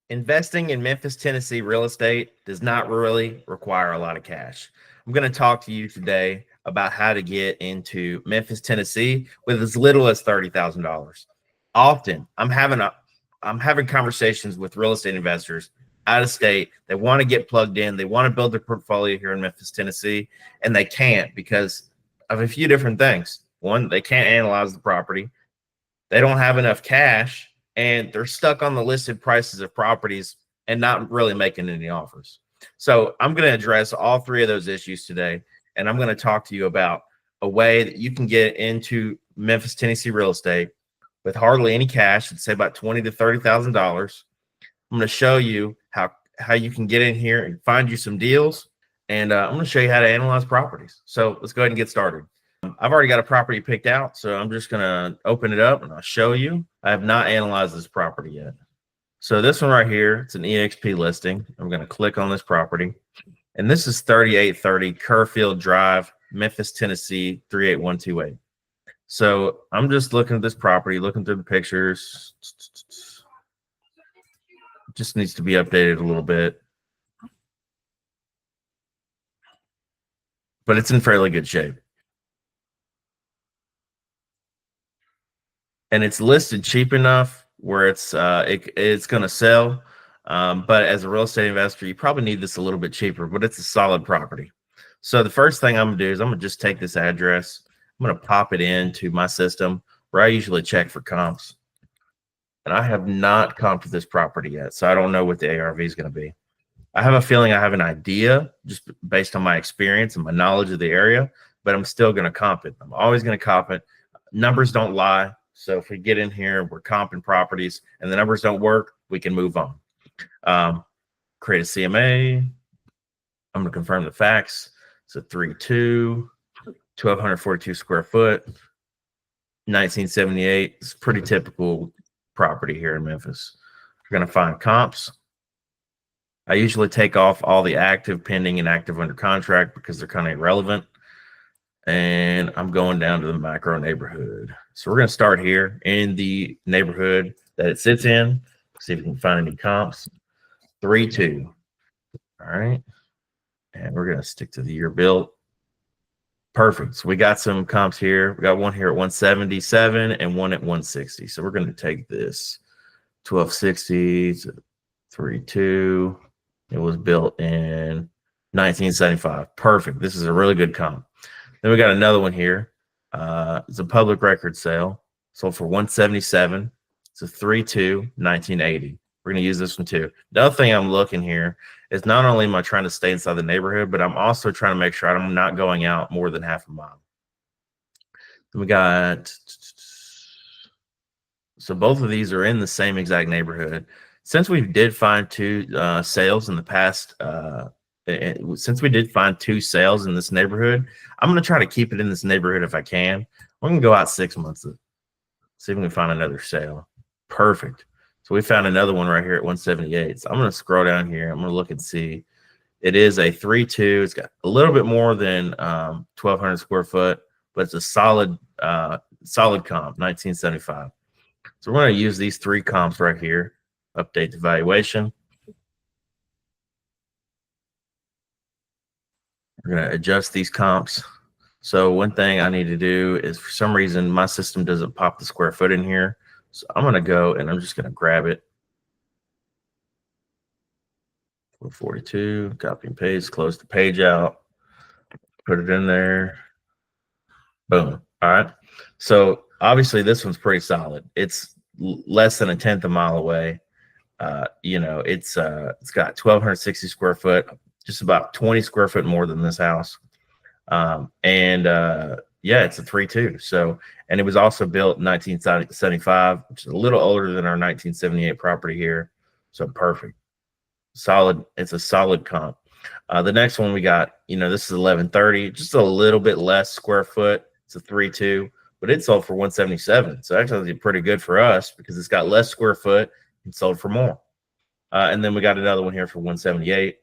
Investing in Memphis, Tennessee real estate does not really require a lot of cash. I'm going to talk to you today about how to get into Memphis, Tennessee with as little as $30,000. Often, I'm having conversations with real estate investors out of state. They want to get plugged in. They want to build their portfolio here in Memphis, Tennessee, and they can't because of a few different things. One, they can't analyze the property. They don't have enough cash, and they're stuck on the listed prices of properties and not really making any offers. So I'm going to address all three of those issues today, and I'm going to talk to you about a way that you can get into Memphis, Tennessee real estate with hardly any cash. I'd say about $20,000 to $30,000. I'm going to show you how you can get in here and find you some deals, and I'm going to show you how to analyze properties. So let's go ahead and get started. I've already got a property picked out, so I'm just going to open it up and I'll show you. I have not analyzed this property yet. So this one right here, it's an EXP listing. I'm going to click on this property, and this is 3830 Kerrfield Drive, Memphis, Tennessee, 38128. So I'm just looking at this property, looking through the pictures. It just needs to be updated a little bit, but it's in fairly good shape. And it's listed cheap enough where it's going to sell. But as a real estate investor, you probably need this a little bit cheaper, but it's a solid property. So the first thing I'm going to do is I'm going to just take this address. I'm going to pop it into my system where I usually check for comps. And I have not comped this property yet, so I don't know what the ARV is going to be. I have a feeling I have an idea just based on my experience and my knowledge of the area, but I'm still going to comp it. I'm always going to comp it. Numbers don't lie. So if we get in here, we're comping properties and the numbers don't work, we can move on. Create a CMA. I'm going to confirm the facts. It's a 3.2, 1,242 square foot, 1978. It's pretty typical property here in Memphis. We're going to find comps. I usually take off all the active, pending, and active under contract because they're kind of irrelevant. And I'm going down to the macro neighborhood. So we're going to start here in the neighborhood that it sits in. See if we can find any comps. 3.2. All right. And we're going to stick to the year built. Perfect. So we got some comps here. We got one here at 177 and one at 160. So we're going to take this 1260 to 3.2. It was built in 1975. Perfect. This is a really good comp. Then we got another one here. It's a public record sale. Sold for 177. It's a 3.2, 1980. We're going to use this one too. The other thing I'm looking here is not only am I trying to stay inside the neighborhood, but I'm also trying to make sure I'm not going out more than half a mile. Then we got, so both of these are in the same exact neighborhood. Since we did find two sales in the past, since we did find two sales in this neighborhood, I'm going to try to keep it in this neighborhood if I can. We're going to go out 6 months. See if we can find another sale. Perfect. So we found another one right here at 178. So I'm going to scroll down here. I'm going to look and see. It is a 3.2. It's got a little bit more than 1,200 square foot, but it's a solid comp, 1975. So we're going to use these three comps right here. Update the valuation. We're going to adjust these comps. So one thing I need to do is, for some reason, my system doesn't pop the square foot in here. So I'm going to go and I'm just going to grab it. 442, copy and paste, close the page out, put it in there. Boom. All right. So obviously this one's pretty solid. It's less than 1/10 of a mile away. It's got 1,260 square foot, just about 20 square foot more than this house. Yeah, it's a 3.2. So, and it was also built in 1975, which is a little older than our 1978 property here. So perfect. Solid. It's a solid comp. The next one we got, this is 1130, just a little bit less square foot. It's a 3.2, but it sold for 177. So actually pretty good for us because it's got less square foot and sold for more. And then we got another one here for 178.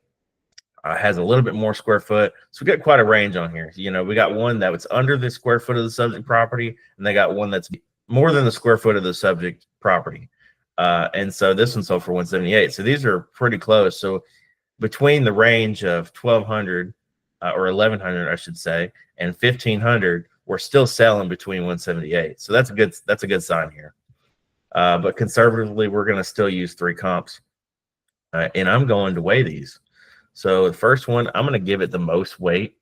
Has a little bit more square foot. So we got quite a range on here. We got one that was under the square foot of the subject property, and they got one that's more than the square foot of the subject property. And so this one sold for 178. So these are pretty close. So between the range of 1200 or 1100, I should say, and 1500, we're still selling between 178. So that's a good sign here. But conservatively, we're going to still use 3 comps. And I'm going to weigh these. So the first one, I'm going to give it the most weight.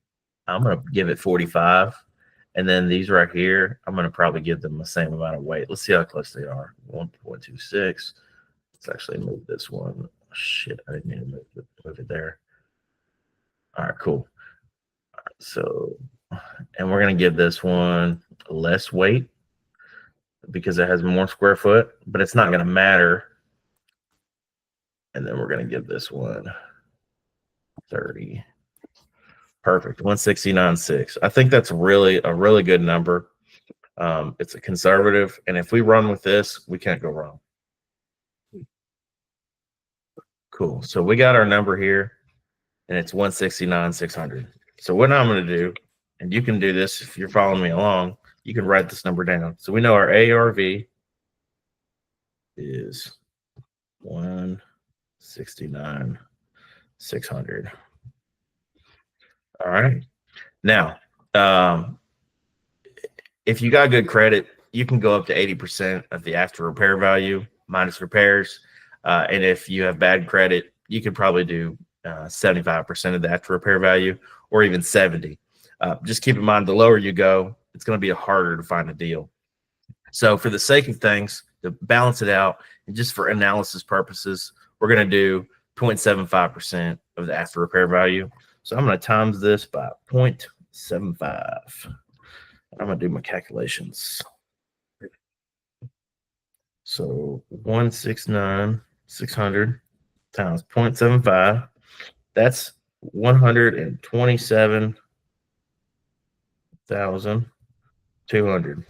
I'm going to give it 45. And then these right here, I'm going to probably give them the same amount of weight. Let's see how close they are. 1.26. Let's actually move this one. Shit, I didn't need to move it there. All right, cool. All right, so, and we're going to give this one less weight because it has more square foot, but it's not going to matter. And then we're going to give this one 30. Perfect. 169.6. I think that's a really good number. It's a conservative, and if we run with this, we can't go wrong. Cool. So we got our number here, and it's 169,600. So what I'm going to do, and you can do this if you're following me along, you can write this number down. So we know our ARV is 169,600. All right. Now, if you got good credit, you can go up to 80% of the after repair value minus repairs. And if you have bad credit, you could probably do 75% of the after repair value, or even 70. Just keep in mind, the lower you go, it's going to be harder to find a deal. So for the sake of things, to balance it out, and just for analysis purposes, we're going to do 0.75% of the after repair value. So I'm going to times this by 0.75. I'm going to do my calculations. So 169,600 times 0.75. That's 127,200.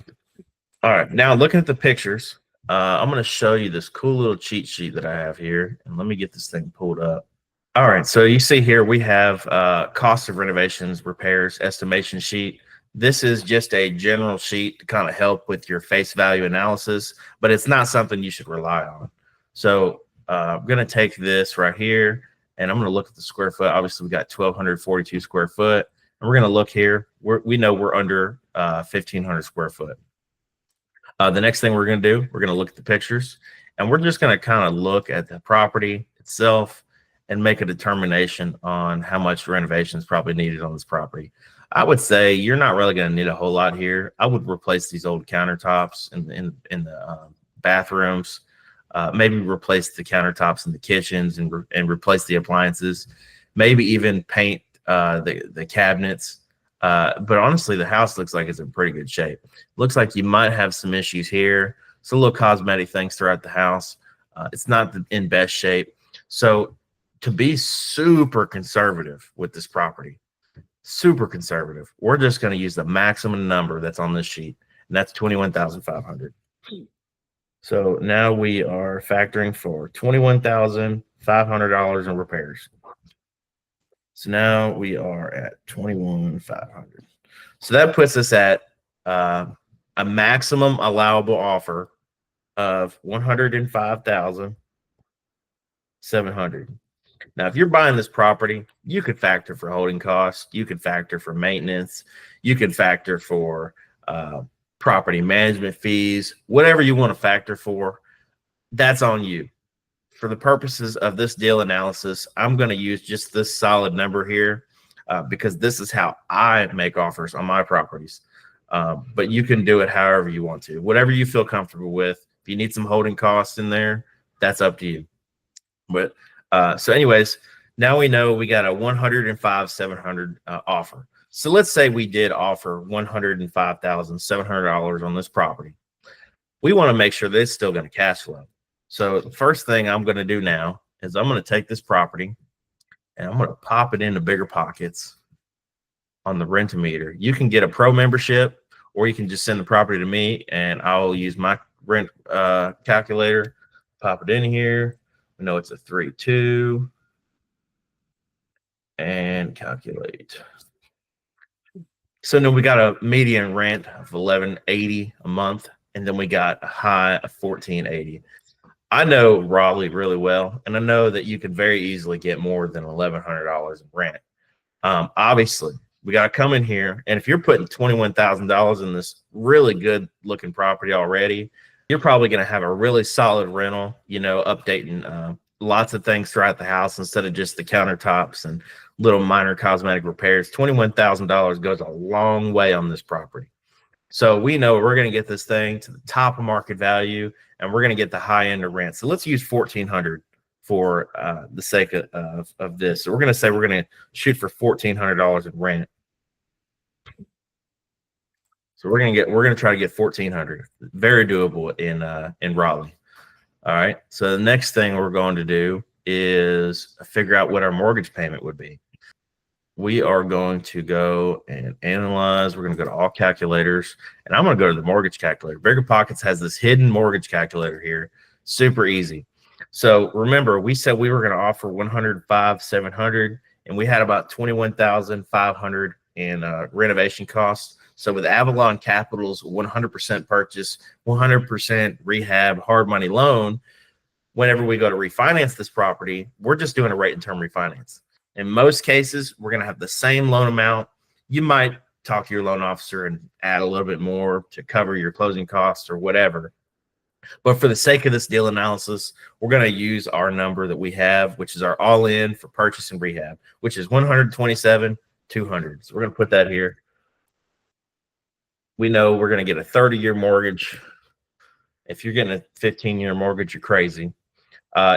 All right. Now looking at the pictures, I'm going to show you this cool little cheat sheet that I have here. And let me get this thing pulled up. All right. So you see here we have cost of renovations, repairs, estimation sheet. This is just a general sheet to kind of help with your face value analysis, but it's not something you should rely on. So I'm going to take this right here, and I'm going to look at the square foot. Obviously, we got 1,242 square foot, and we're going to look here. We know we're under 1,500 square foot. The next thing we're going to do, we're going to look at the pictures, and we're just going to kind of look at the property itself and make a determination on how much renovation is probably needed on this property. I would say you're not really going to need a whole lot here. I would replace these old countertops in the bathrooms, maybe replace the countertops in the kitchens and replace the appliances, maybe even paint the cabinets. But honestly, the house looks like it's in pretty good shape. Looks like you might have some issues here. So little cosmetic things throughout the house. It's not in best shape. So to be super conservative with this property, super conservative, we're just going to use the maximum number that's on this sheet, and that's 21,500. So now we are factoring for $21,500 in repairs. So now we are at 21,500. So that puts us at a maximum allowable offer of 105,700. Now, if you're buying this property, you could factor for holding costs, you could factor for maintenance, you could factor for property management fees, whatever you want to factor for, that's on you. For the purposes of this deal analysis, I'm going to use just this solid number here because this is how I make offers on my properties. But you can do it however you want to, whatever you feel comfortable with. If you need some holding costs in there, that's up to you. But so anyways, now we know we got a 105,700 offer. So let's say we did offer $105,700 on this property. We want to make sure that it's still going to cash flow. So the first thing I'm going to do now is I'm going to take this property and I'm going to pop it into bigger pockets on the rent-a-meter. You can get a pro membership, or you can just send the property to me and I'll use my rent calculator, pop it in here. We know it's a 3.2 and calculate. So then we got a median rent of $1,180 a month, and then we got a high of $1,480. I know Raleigh really well, and I know that you could very easily get more than $1,100 in rent. Obviously, we got to come in here, and if you're putting $21,000 in this really good looking property already, you're probably going to have a really solid rental, updating lots of things throughout the house instead of just the countertops and little minor cosmetic repairs. $21,000 goes a long way on this property. So we know we're going to get this thing to the top of market value, and we're going to get the high end of rent. So let's use 1,400 for the sake of this. So we're going to say we're going to shoot for $1,400 in rent. So we're going to try to get 1,400. Very doable in Raleigh. All right. So the next thing we're going to do is figure out what our mortgage payment would be. We are going to go and analyze. We're going to go to all calculators, and I'm going to go to the mortgage calculator. Bigger Pockets has this hidden mortgage calculator here. Super easy. So remember, we said we were going to offer $105,700, and we had about $21,500 in renovation costs. So with Avalon Capital's 100% purchase, 100% rehab, hard money loan, whenever we go to refinance this property, we're just doing a rate and term refinance. In most cases, we're going to have the same loan amount. You might talk to your loan officer and add a little bit more to cover your closing costs or whatever. But for the sake of this deal analysis, we're going to use our number that we have, which is our all-in for purchase and rehab, which is $127,200. So we're going to put that here. We know we're going to get a 30-year mortgage. If you're getting a 15-year mortgage, you're crazy.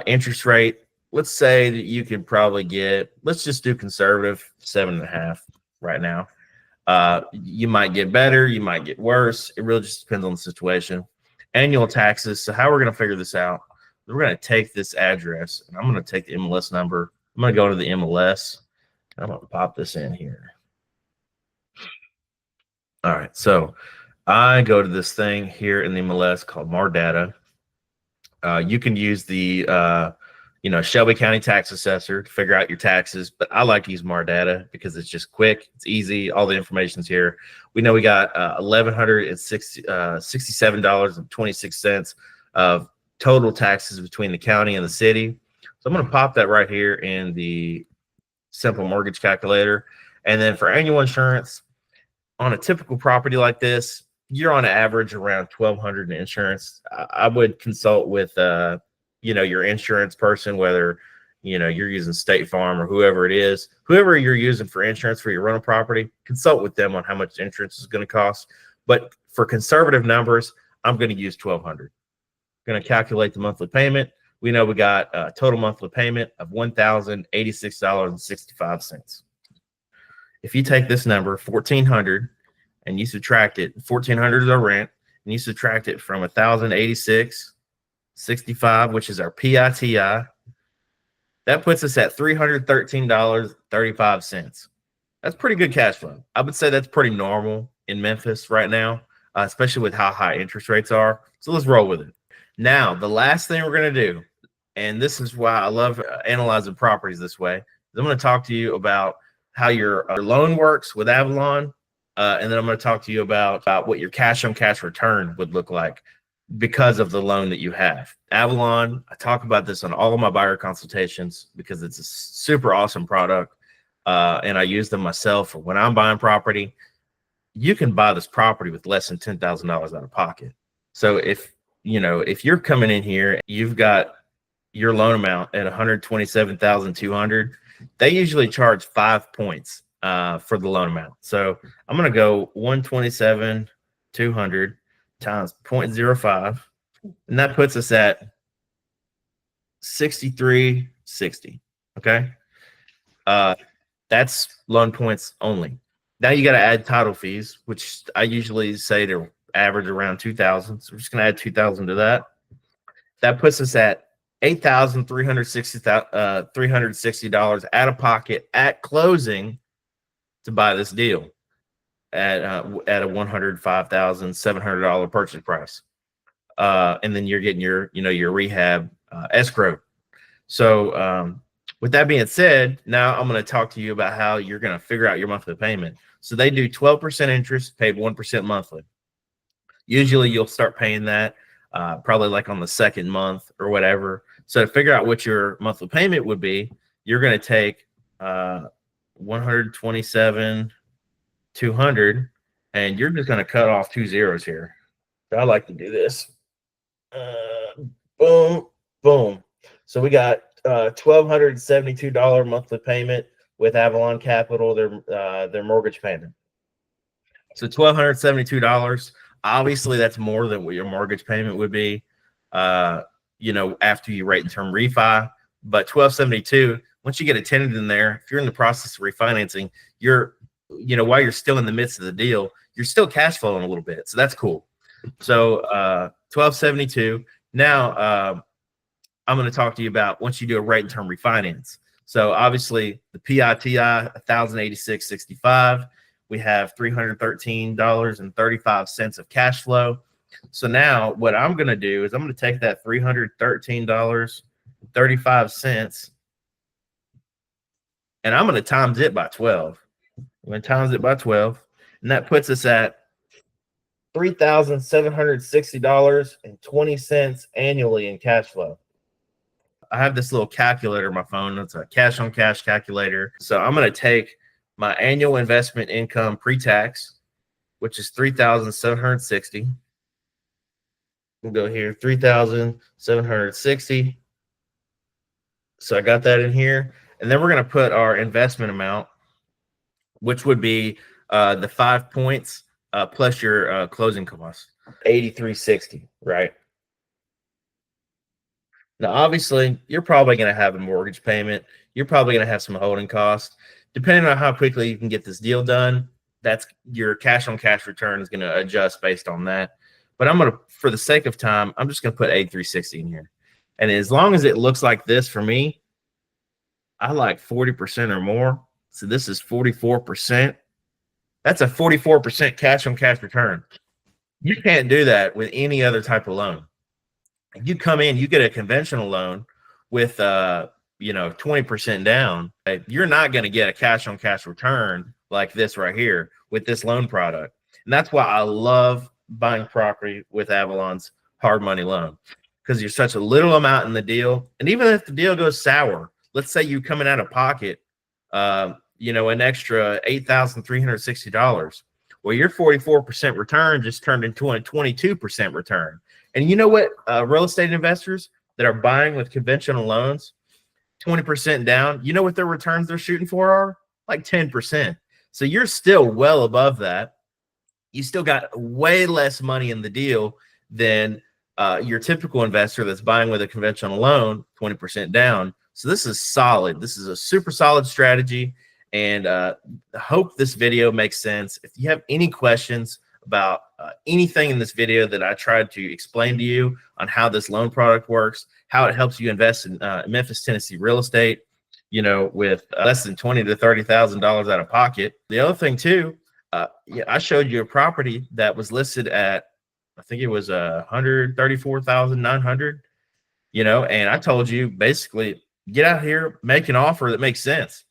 Interest rate, let's say that you could probably get, let's just do conservative, 7.5 right now. You might get better, you might get worse. It really just depends on the situation. Annual taxes. So how we're going to figure this out, we're going to take this address, and I'm going to take the MLS number. I'm going to go to the MLS, and I'm going to pop this in here. All right, so I go to this thing here in the MLS called MAR Data. You can use the Shelby County Tax Assessor to figure out your taxes, but I like to use MAR Data because it's just quick, it's easy, all the information's here. We know we got $1,167.26 of total taxes between the county and the city. So I'm going to pop that right here in the simple mortgage calculator. And then for annual insurance, on a typical property like this, you're on average around $1,200 in insurance. I would consult with your insurance person, whether you're using State Farm or whoever it is, whoever you're using for insurance for your rental property, consult with them on how much insurance is going to cost. But for conservative numbers, I'm going to use $1,200. Going to calculate the monthly payment. We know we got a total monthly payment of $1,086.65. If you take this number, $1,400, and you subtract it, $1,400 is our rent, and you subtract it from $1,086.65, which is our PITI, that puts us at $313.35. That's pretty good cash flow. I would say that's pretty normal in Memphis right now, especially with how high interest rates are. So let's roll with it. Now, the last thing we're going to do, and this is why I love analyzing properties this way, is I'm going to talk to you about how your loan works with Avalon, and then I'm going to talk to you about what your cash-on-cash return would look like because of the loan that you have. Avalon, I talk about this on all of my buyer consultations because it's a super awesome product, and I use them myself when I'm buying property. You can buy this property with less than $10,000 out of pocket. So if you're coming in here, you've got your loan amount at $127,200, they usually charge 5 points for the loan amount. So I'm going to go $127,200 times 0.05, and that puts us at $63.60. Okay. That's loan points only. Now you got to add title fees, which I usually say to average around $2,000. So we're just going to add $2,000 to that. That puts us at $8,360 out of pocket at closing to buy this deal at a $105,700 purchase price. And then you're getting your rehab escrow. So with that being said, now I'm going to talk to you about how you're going to figure out your monthly payment. So they do 12% interest, paid 1% monthly. Usually you'll start paying that probably like on the second month or whatever. So to figure out what your monthly payment would be, you're going to take 127,200, and you're just going to cut off 2 zeros here. So I like to do this. Boom, boom. So we got $1,272 monthly payment with Avalon Capital, their mortgage payment. So $1,272. Obviously, that's more than what your mortgage payment would be, you know, after you rate and term refi. But $1,272, once you get a tenant in there, if you're in the process of refinancing, you're, you know, while you're still in the midst of the deal, you're still cash flowing a little bit. So that's cool. So $1,272. Now I'm going to talk to you about once you do a rate and term refinance. So obviously the PITI $1,086.65. We have $313.35 of cash flow. So now what I'm going to do is I'm going to take that $313.35 and I'm going to times it by 12. I'm going to times it by 12, and that puts us at $3,760.20 annually in cash flow. I have this little calculator on my phone. It's a cash on cash calculator. So I'm going to take my annual investment income pre-tax, which is $3,760. We'll go here, $3,760. So I got that in here. And then we're going to put our investment amount, which would be the 5 points plus your closing costs, $83.60, right? Now, obviously, you're probably going to have a mortgage payment. You're probably going to have some holding costs. Depending on how quickly you can get this deal done, that's your cash on cash return is going to adjust based on that. But I'm going to, for the sake of time, I'm just going to put $83.60 in here. And as long as it looks like this for me, I like 40% or more. So this is 44%. That's a 44% cash on cash return. You can't do that with any other type of loan. You come in, you get a conventional loan with, you know, 20% down. You're not going to get a cash on cash return like this right here with this loan product. And that's why I love buying property with Avalon's hard money loan, because you're such a little amount in the deal. And even if the deal goes sour, let's say you coming out of pocket, you know, an extra $8,360. Well, your 44% return just turned into a 22% return. And you know what, real estate investors that are buying with conventional loans, 20% down, you know what their returns they're shooting for are? Like 10%. So you're still well above that. You still got way less money in the deal than your typical investor that's buying with a conventional loan, 20% down. So this is solid. This is a super solid strategy. And I hope this video makes sense. If you have any questions about anything in this video that I tried to explain to you on how this loan product works, how it helps you invest in Memphis, Tennessee real estate, you know, with less than $20,000 to $30,000 out of pocket. The other thing too, yeah, I showed you a property that was listed at, I think it was $134,900, you know, and I told you basically get out here, make an offer that makes sense.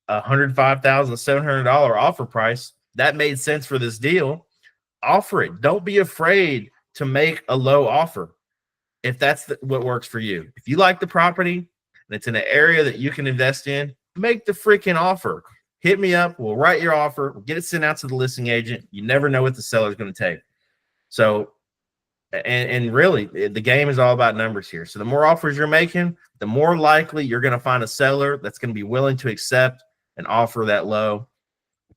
$105,700 offer price that made sense for this deal. Offer it. Don't be afraid to make a low offer if that's what works for you. If you like the property and it's in an area that you can invest in, make the freaking offer. Hit me up. We'll write your offer. We'll get it sent out to the listing agent. You never know what the seller's going to take. So, and really, the game is all about numbers here. So the more offers you're making, the more likely you're going to find a seller that's going to be willing to accept an offer that low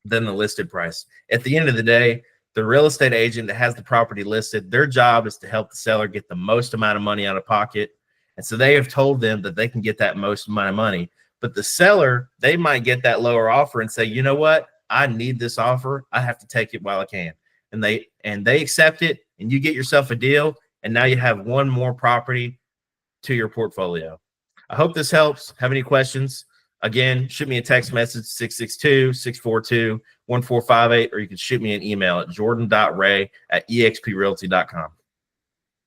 than the listed price. At the end of the day, the real estate agent that has the property listed, their job is to help the seller get the most amount of money out of pocket. And so they have told them that they can get that most amount of money. But the seller, they might get that lower offer and say, you know what? I need this offer. I have to take it while I can. And they accept it, and you get yourself a deal. And now you have one more property to your portfolio. I hope this helps. Have any questions? Again, shoot me a text message, 662-642-1458, or you can shoot me an email at jordan.ray@exprealty.com.